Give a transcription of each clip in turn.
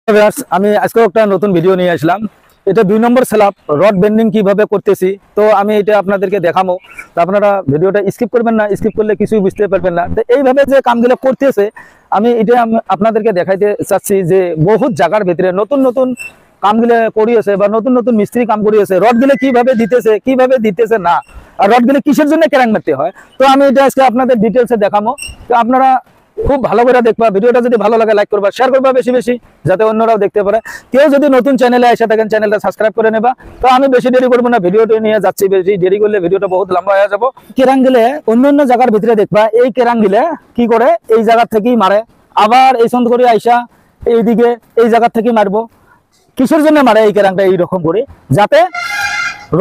আমি আজকে একটা নতুন ভিডিও নিয়ে আসলাম। এটা 2 নম্বর স্ল্যাব রড বেন্ডিং কিভাবে করতেছি, তো আমি এটা আপনাদেরকে দেখাবো। তো আপনারা ভিডিওটা স্কিপ করবেন না, স্কিপ করলে কিছুই বুঝতে পারবেন না। তো এইভাবে যে কামগুলো করতেছে আমি এটা আপনাদেরকে দেখাইতে চাচ্ছি যে বহুত জায়গার ভিতরে নতুন নতুন কামগুলো করিয়েছে বা নতুন নতুন মিস্ত্রি কাম করিয়েছে, রডগুলো কিভাবে দিতেছে না, আর রডগুলো কিসের জন্য ক্যারাং মারতে হয়। তো আমি এটা আজকে আপনাদের ডিটেলসে দেখাবো। তো আপনারা খুব ভালো করে দেখবা, ভিডিওটা যদি ভালো লাগে লাইক করবা, শেয়ার করবা বেশি বেশি, যাতে অন্যরাও দেখতে পারে। কেউ যদি নতুন চ্যানেলে এসে থাকেন চ্যানেলটা সাবস্ক্রাইব করে নেবা। তো আমি বেশি দেরি করবো না, ভিডিওটা নিয়ে যাচ্ছি। বেশি দেরি করলে ভিডিওটা বহুত লম্বা হয়ে যাবো। কেরাং গিলে অন্য অন্য জায়গার ভিতরে দেখবা, এই কেরাং গিলে কি করে এই জায়গা থেকেই মারে, আবার এই সন্ত করে আইসা এইদিকে এই জায়গা থেকেই মারবো। কিসের জন্য মারে এই কেরাংটা এইরকম করে, যাতে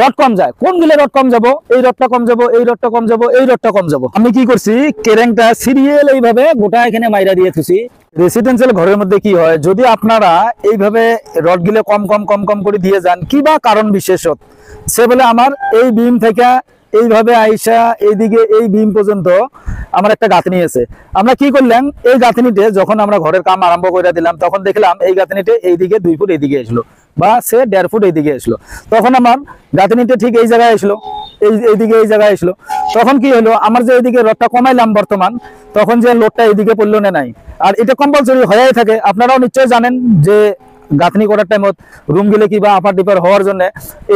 রড কম যায়। কোন গিলে রড কম যাবো, এই রডটা কম যাবো, এই রডটা কম যাবো, এই রডটা কম যাবো। আমি কি করছি, কেরেংটা সিরিয়াল এইভাবে গোটা এখানে মাইরা দিয়ে থুছি। রেসিডেন্সিয়াল ঘরের মধ্যে কি হয়, যদি আপনারা এইভাবে রড গিলে কম কম কম কম করে দিয়ে যান, কি বা কারণ বিশেষত, সে বলে আমার এই বিম থেকে এইভাবে আইসা এইদিকে এই বিম পর্যন্ত আমার একটা গাঁথনি আছে। আমরা কি করলাম, এই গাঁথনিতে যখন আমরা ঘরের কাম আরম্ভ করে দিলাম, তখন দেখলাম এই গাঁথনিতে এইদিকে 2 ফুট এইদিকে আসলো, বা সে 1.5 ফুট এইদিকে আসলো। তখন আমার গাঁথনিটা ঠিক এই জায়গায় আসলো, এইদিকে এই জায়গায় আসলো। তখন কি হলো, আমার যে এইদিকে রডটা কমাইলাম বর্তমান, তখন যে লোডটা এইদিকে পড়লো না নাই। আর এটা কম্পালসরি হয়েই থাকে, আপনারাও নিশ্চয় জানেন যে গাঁথনি করার টাইমত রুম গিলে কি বা আপার ডিপার হওয়ার জন্য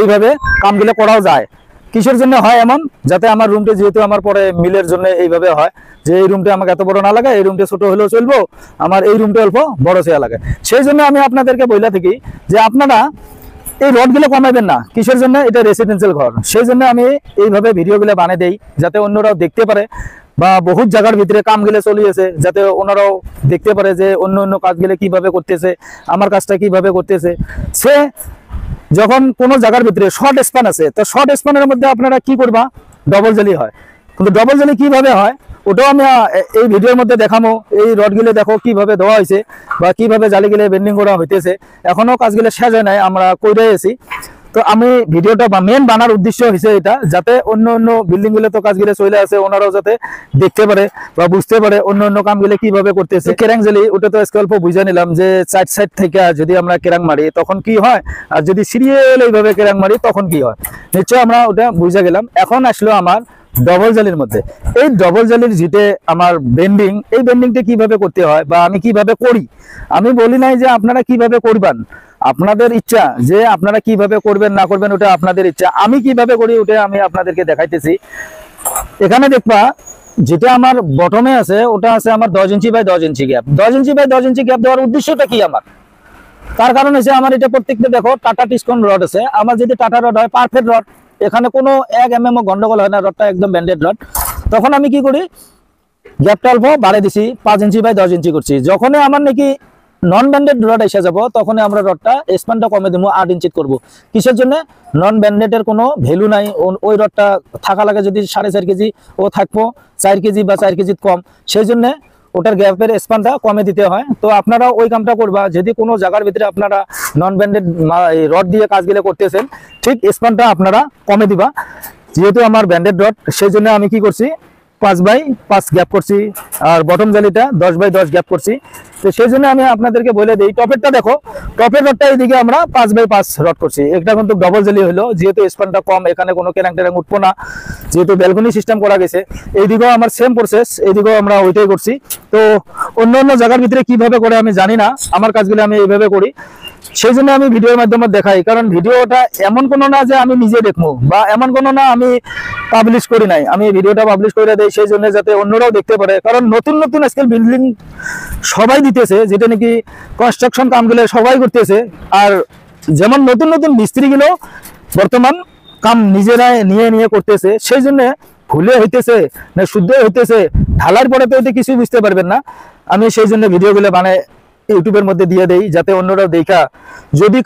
এইভাবে কামগুলো করাও যায়। কিসের জন্য হয় এমন, যাতে আমার রুমটা, যেহেতু আমার পরে মিলের জন্য এইভাবে হয় যে এই রুমটা আমাকে এত বড় না লাগে, এই রুমটা ছোট হলেও চলবো, আমার এই রুমটা অল্প বড় চেয়ে লাগে। সেই জন্য আমি আপনাদেরকে বলে থাকি যে আপনারা এই রডগুলো কমাবেন না। কিসের জন্য, এটা রেসিডেন্সিয়াল ঘর, সেই জন্য আমি এইভাবে ভিডিওগুলো বানিয়ে দেই, যাতে অন্যরাও দেখতে পারে, বা বহুত জায়গার ভিতরে কামগুলো চলিয়েছে, যাতে ওনারাও দেখতে পারে যে অন্য অন্য কাজগুলো কিভাবে করতেছে, আমার কাজটা কিভাবে করতেছে। সে যখন কোনো জায়গার ভিতরে শর্ট স্প্যান আছে, তো শর্ট স্প্যানের মধ্যে আপনারা কি করবা, ডবল জালি হয়। কিন্তু ডবল জালি কিভাবে হয় ওটাও আমি এই ভিডিওর মধ্যে দেখাবো। এই রডগুলো দেখো কিভাবে দেওয়া হয়েছে, বা কিভাবে জালিগুলো বেন্ডিং করা হইতেছে। এখনো কাজগুলো শেষ হয় নাই, আমরা কইরে আছি। তো আমি ভিডিওটা মেন বানার উদ্দেশ্য হয়েছে এটা, যাতে অন্য অন্য বিল্ডিং গুলো তো কাজগুলো চলে আছে, ওনারাও যাতে দেখতে পারে বা বুঝতে পারে অন্য অন্য কামগুলো কিভাবে করতেছে। কেরাং জালি ওটা তো আজকে অল্প বুঝে নিলাম যে চার সাইড থেকে যদি আমরা কেরাং মারি তখন কি হয়, আর যদি সিরিয়াল এইভাবে কেরাং মারি তখন কি হয়, নিশ্চয় আমরা ওটা বুঝে গেলাম। এখন আসলো আমার ডবল জালির মধ্যে। এই ডবল জালির যেটা আমার বেন্ডিং, এই বেন্ডিংটা কিভাবে করতে হয় বা আমি কিভাবে করি, আমি বলি নাই যে আপনারা কিভাবে করবেন, আপনাদের ইচ্ছা যে আপনারা কিভাবে করবেন না করবেন, ওটা আপনাদের ইচ্ছা। আমি কিভাবে করি ওটা আমি আপনাদেরকে দেখাইতেছি। এখানে দেখবা যেটা আমার বটমে আছে, ওটা আছে আমার 10 inch by 10 inch gap. 10 inch by 10 inch gap দেওয়ার উদ্দেশ্যটা কি আমার, তার কারণ হচ্ছে আমার এটা প্রত্যেকটা দেখো টাটা টিসকন রড আছে। আমার যদি টাটা রড হয়, পারফেক্ট রড, এখানে কোনো 1 mm গন্ডগোল হয় না, রডটা একদম ব্যান্ডেড রড। তখন আমি কি করি, গ্যাপটা অল্প বাড়ে দিছি, 5 ইঞ্চি বাই 10 ইঞ্চি করছি। যখনই আমার নাকি নন ব্যান্ডেড রড এসে যাবো, তখন আমরা রডটা স্প্যানটা কমে দেবো, 8 ইঞ্চি করবো। কিসের জন্য, নন ব্যান্ডেডের কোনো ভ্যালু নাই। ওই রডটা থাকা লাগে যদি 4.5 কেজি, ও থাকবো 4 কেজি বা 4 কেজি কম, সেই জন্য ওটার গ্যাপের স্প্যানটা কমে দিতে হয়। তো আপনারা ওই কামটা করবা, যদি কোনো জায়গার ভিতরে আপনারা নন ব্যান্ডেড রড দিয়ে কাজগুলো করতেছেন, ঠিক স্প্যানটা আপনারা কমে দিবা। যেহেতু আমার ব্যান্ডেড রড, সেই জন্য আমি কি করছি, 5 বাই 5 গ্যাপ করছি, আর বটম জালিটা 10 বাই 10 গ্যাপ করছি। তো সেই জন্য আমি আপনাদেরকে বলে দিই, টপেরটা দেখো, টপের রডটা এইদিকে আমরা 5 বাই 5 রড করছি। এটা কিন্তু ডবল জালি হলো, যেহেতু স্প্যানটা কম, এখানে কোনো কেরাং টেরাং উঠবো না, যেহেতু ব্যালকনি সিস্টেম করা গেছে। এইদিকেও আমার সেম প্রসেস, এইদিকেও আমরা ওইটাই করছি। তো অন্য অন্য জায়গার ভিতরে কিভাবে করে আমি জানি না, আমার কাজগুলো আমি এইভাবে করি, সেই জন্য আমি ভিডিওর মাধ্যমে দেখাই। কারণ ভিডিওটা এমন কোনো না যে আমি নিজে দেখবো, বা এমন কোনো না আমি পাবলিশ করি নাই, আমি ভিডিওটা পাবলিশ করে দেই সেই জন্য যাতে অন্যরাও দেখতে পারে। কারণ নতুন নতুন আজকাল বিল্ডিং সবাই দিতেছে, যেটা নাকি কনস্ট্রাকশন কামগুলো সবাই করতেছে। আর যেমন নতুন নতুন মিস্ত্রিগুলো বর্তমান কাম নিজেরা নিয়ে নিয়ে করতেছে, সেই জন্য ভুলে হইতেছে না শুদ্ধ হইতেছে, ঢালার পরে তো এটা কিছুই বুঝতে পারবেন না। আমি সেই জন্য ভিডিওগুলো বানাই ইউটিউবের মধ্যে দিয়ে দেই, যাতে অন্যরাও দেখা, যদি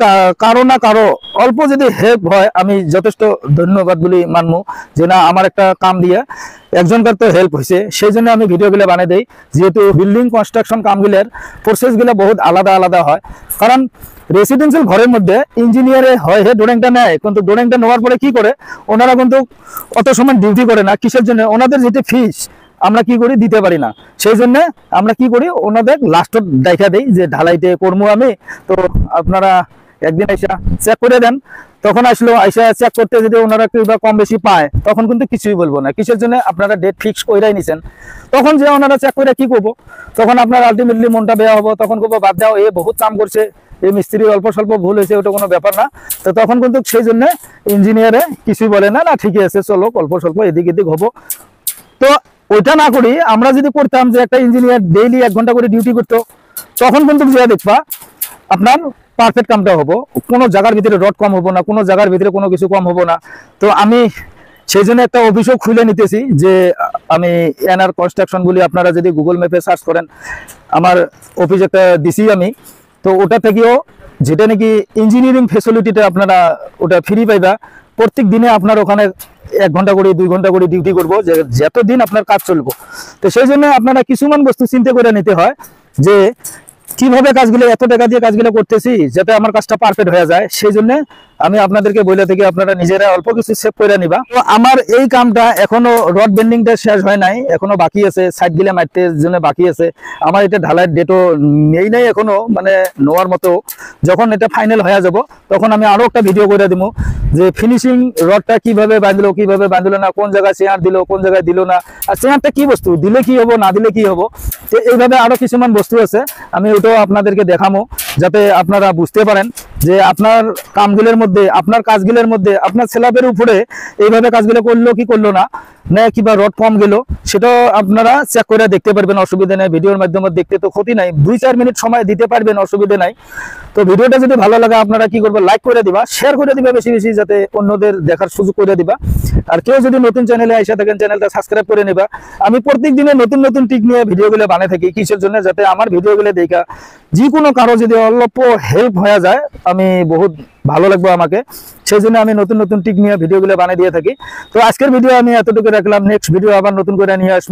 কারো না কারো অল্প যদি হেল্প হয়, আমি যথেষ্ট ধন্যবাদ বলি মানবো, যে না আমার একটা কাম দিয়ে একজনকার তো হেল্প হয়েছে। সেই জন্য আমি ভিডিওগুলো বানিয়ে দেই, যেহেতু বিল্ডিং কনস্ট্রাকশন কামগুলোর প্রসেসগুলো বহুত আলাদা আলাদা হয়। কারণ রেসিডেন্সিয়াল ঘরের মধ্যে ইঞ্জিনিয়ারে হয় হে ডোরেংটা নেয়, কিন্তু ডোরেংটা নেওয়ার পরে কি করে, ওনারা কিন্তু অত সময় ডিউটি করে না। কিসের জন্য, ওনাদের যেটা ফিস আমরা কি করি দিতে পারি না। সেই জন্য আমরা কি করি ওনাদের লাস্টত দেখা দেই যে ঢালাইতে করবো আমি, তো আপনারা একদিন আইসা চেক করে দেন। তখন আসলো আইসা চেক করতে যদি ওনারা কিংবা কম বেশি পায় তখন কিন্তু কিছুই বলবো না। কিসের জন্য আপনারা ডেট ফিক্স কইরাই নিছেন, তখন যে ওনারা চেক করে কি করবো, তখন আপনার আলটিমেটলি মনটা বেয়া হবো, তখন করবো বাদ দাও এ বহুত কাম করছে, এই মিস্ত্রির অল্প স্বল্প ভুল হয়েছে ওটা কোনো ব্যাপার না। তো তখন কিন্তু সেই জন্য ইঞ্জিনিয়ারে কিছুই বলে না, না ঠিকই আছে চলো অল্প স্বল্প এদিক এদিক হবো। তো ওইটা না করি আমরা যদি করতাম যে একটা ইঞ্জিনিয়ার ডেইলি 1 ঘন্টা করে ডিউটি করতো, তখন কিন্তু যে দেখবা আপনার পারফেক্ট কামটা হবো, কোনো জায়গার ভিতরে রড কম হবো না, কোনো জায়গার ভিতরে কোনো কিছু কম হবো না। তো আমি সেই জন্য একটা অফিসও খুলে নিতেছি যে আমি এনআর কনস্ট্রাকশন বলি, আপনারা যদি গুগল ম্যাপে সার্চ করেন আমার অফিস একটা দিছি আমি। তো ওটা থেকেও যেটা নাকি ইঞ্জিনিয়ারিং ফেসিলিটিটা আপনারা ওটা ফ্রি পাইবা। প্রত্যেক দিনে আপনার ওখানে 1 ঘন্টা করে 2 ঘন্টা করে ডিউটি করবো, যে যতদিন আপনার কাজ চলবো। তো সেই জন্য আপনারা কিছুমান বস্তু চিন্তা করে নিতে হয় যে কিভাবে কাজগুলো এত টাকা দিয়ে কাজগুলো করতেছি যাতে আমার কাজটা পারফেক্ট হয়ে যায়। সেই জন্য আমি আপনাদেরকে বলে থাকি আপনারা নিজেরা অল্প কিছু সেভ করে নিবা। তো আমার এই কামটা এখনো রড বেন্ডিংটা শেষ হয় নাই, এখনো বাকি আছে, সাইড গিলে মারতে জন্য বাকি আছে। আমার এটা ঢালাইয়ের ডেটও নেই নাই এখনো, মানে নেওয়ার মতো। যখন এটা ফাইনাল হয়ে যাব তখন আমি আরো একটা ভিডিও করে দিব যে ফিনিশিং রডটা কিভাবে বাঁধলো কিভাবে বাঁধলো না, কোন জায়গায় চেয়ার দিল কোন জায়গায় দিল না, আর চেয়ারটা কি বস্তু দিলে কি হবো না দিলে কি হবো। তো এইভাবে আরো কিছুমান বস্তু আছে, আমি ওটাও আপনাদেরকে দেখাবো যাতে আপনারা বুঝতে পারেন যে আপনার কামগুলোর মধ্যে আপনার কাজগুলোর মধ্যে আপনার স্ল্যাবের উপরে এইভাবে কাজগুলো করলো কি করলো না, না কিংবা রড কম গেল সেটাও আপনারা চেক করে দেখতে পারবেন, অসুবিধা নেই। ভিডিওর মাধ্যমে দেখতে তো ক্ষতি নাই, 2-4 মিনিট সময় দিতে পারবেন, অসুবিধা নাই। তো ভিডিওটা যদি ভালো লাগে আপনারা কি করবেন, লাইক করে দিবা, শেয়ার করে দিবা বেশি বেশি, যাতে অন্যদের দেখার সুযোগ করে দিবা। আর কেউ যদি নতুন চ্যানেলে আইসা থাকেন চ্যানেলটা সাবস্ক্রাইব করে নিবা। আমি প্রত্যেক দিনে নতুন নতুন টিক নিয়ে ভিডিওগুলো বানিয়ে থাকি, কিসের জন্য, যাতে আমার ভিডিওগুলো দেখা যে কোনো কারো যদি অল্প হেল্প হয়ে যায় আমি বহুত ভালো লাগবে আমাকে। সেই জন্য আমি নতুন নতুন টিক নিয়ে ভিডিওগুলো বানিয়ে দিয়ে থাকি। তো আজকের ভিডিও আমি এতটুকু রাখলাম, নেক্সট ভিডিও আবার নতুন করে নিয়ে আসবো।